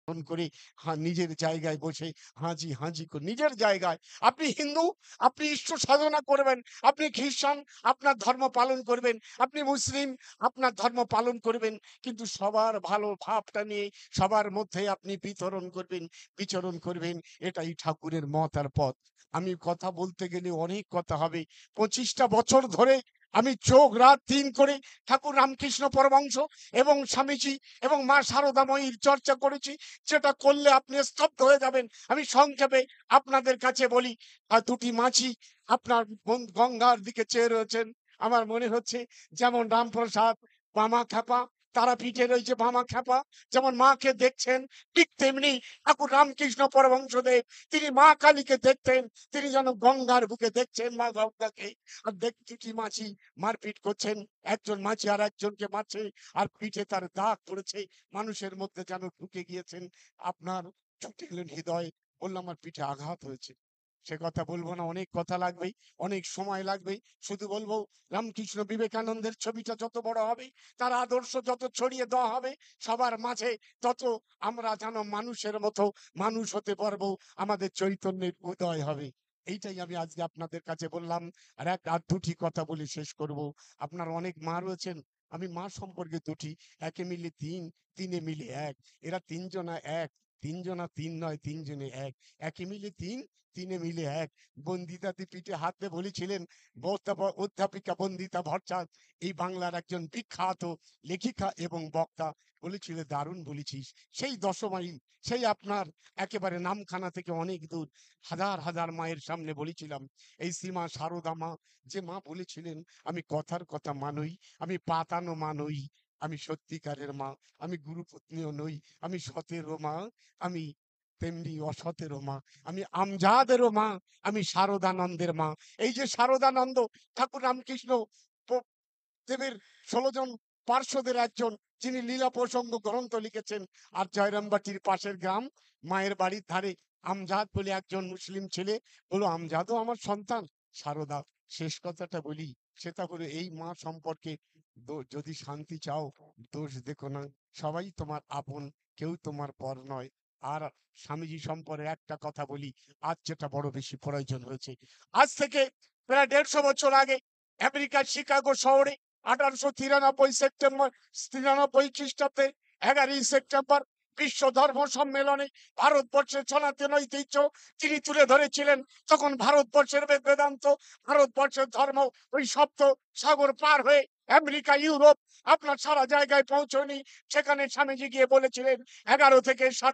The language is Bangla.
করে নিজের জায়গায় বসে হাজি হাজি করে নিজের জায়গায়। আপনি হিন্দু, আপনি ঈশ্বর সাধনা করবেন। আপনি খ্রিস্টান, আপনার ধর্ম পালন করবেন। আপনি মুসলিম, আপনার ধর্ম পালন করবেন। কিন্তু সবার ভালো ভাবটা নিয়ে সবার মধ্যে আপনি বিচরণ করবেন। এটাই ঠাকুরের মত আর পথ। আমি কথা বলতে গেলে অনেক কথা হবে। 25টা বছর ধরে আমি চোখ রাত দিন করে ঠাকুর রামকৃষ্ণ পরমহংস এবং স্বামীজি এবং মা শারদাময়ীর চর্চা করেছি। যেটা করলে আপনি স্তব্ধ হয়ে যাবেন। আমি সংক্ষেপে আপনাদের কাছে বলি, দুটি মাঝি আপনার গঙ্গার দিকে চেয়ে রয়েছেন। আমার মনে হচ্ছে যেমন রামপ্রসাদ, বামা খ্যাপা, তারাপীঠে রয়েছে বামা খ্যাপা, যেমন মাকে দেখছেন, ঠিক তেমনি ঠাকুর রামকৃষ্ণ পরমহংসদেব তিনি মা কালীকে দেখতেন। তিনি যেন গঙ্গার বুকে দেখছেন মা গঙ্গাকে। আর দুটি মাঝি মারপিট করছেন। একজন মাঝি আর একজনকে মারছে, আর পিঠে তার দাগ পড়েছে। মানুষের মধ্যে যেন ঢুকে গিয়েছেন। আপনার ছুটে এলেন হৃদয়ে, বললাম আমার পিঠে আঘাত হয়েছে। সে কথা বলবো না, অনেক কথা লাগবে, অনেক সময় লাগবে। শুধু বলবো রামকৃষ্ণ বিবেকানন্দের ছবিটা যত বড় হবে, তার আদর্শ যত ছড়িয়ে দেওয়া হবে সবার মাঝে, তত আমরা যেন মানুষের মতো মানুষ হতে পারবো, আমাদের চৈতন্যের উদয় হবে। এইটাই আমি আজকে আপনাদের কাছে বললাম। আর দুটি কথা বলে শেষ করব। আপনার অনেক মা রয়েছেন, আমি মা সম্পর্কে দুটি, একে মিলে তিন, তিনে মিলে এক। এরা তিনজনা এক, তিনজনা তিন নয়, তিনজনে এক। একে মিলে তিন, তিনে মিলে এক। বন্দিতাতে পিঠে হাত দিয়ে বলেছিলেন অধ্যাপিকা বন্দিতা ভট্টাচার্য, এই বাংলার একজন বিখ্যাত লেখিকা এবং বক্তা, বলেছিল দারুণ বলেছিস। সেই 10 মাইল, সেই আপনার একেবারে নামখানা থেকে অনেক দূর, হাজার হাজার মায়ের সামনে বলেছিলাম। এই শ্রীমা শারদা মা, যে মা বলেছিলেন আমি কথার কথা মানুই, আমি পাতানো মা নই, আমি সত্যিকারের মা, আমি গুরুপত্নীও নই, আমি সতেরও মা, আমি তেমনি অসতেরও মা, আমি আমজাদেরও মা, আমি শারদানন্দের মা। এই যে শারদানন্দ ঠাকুর রামকৃষ্ণ দেবের 16 জন পার্শ্বদের একজন, যিনি লীলা প্রসঙ্গ গ্রন্থ লিখেছেন। আর জয়রামবাটির পাশের গ্রাম, মায়ের বাড়ির ধারে আমজাদ বলে একজন মুসলিম ছেলে বলো, আমজাদও আমার সন্তান। সারদা, শেষ কথাটা বলি, সেটা হলো এই মা সম্পর্কে যদি শান্তি চাও, দোষ দেখো না, সবাই তোমার আপন, কেউ তোমার পর নয়। আর স্বামীজি সম্পর্কে একটা কথা বলি, আজ যেটা বড় বেশি প্রয়োজন হয়েছে। আজ থেকে প্রায় 150 বছর আগে আমেরিকার শিকাগো শহরে 1893 খ্রিস্টাব্দে 11 সেপ্টেম্বর বিশ্ব ধর্ম সম্মেলনে ভারতবর্ষের সনাতন ঐতিহ্য তিনি তুলে ধরেছিলেন। তখন ভারতবর্ষের বেদান্ত, ভারতবর্ষের ধর্ম ওই সপ্ত সাগর পার হয়ে আমেরিকা, ইউরোপ, আপনার সারা জায়গায় পৌঁছনি। সেখানে স্বামীজি গিয়ে বলেছিলেন 11 থেকে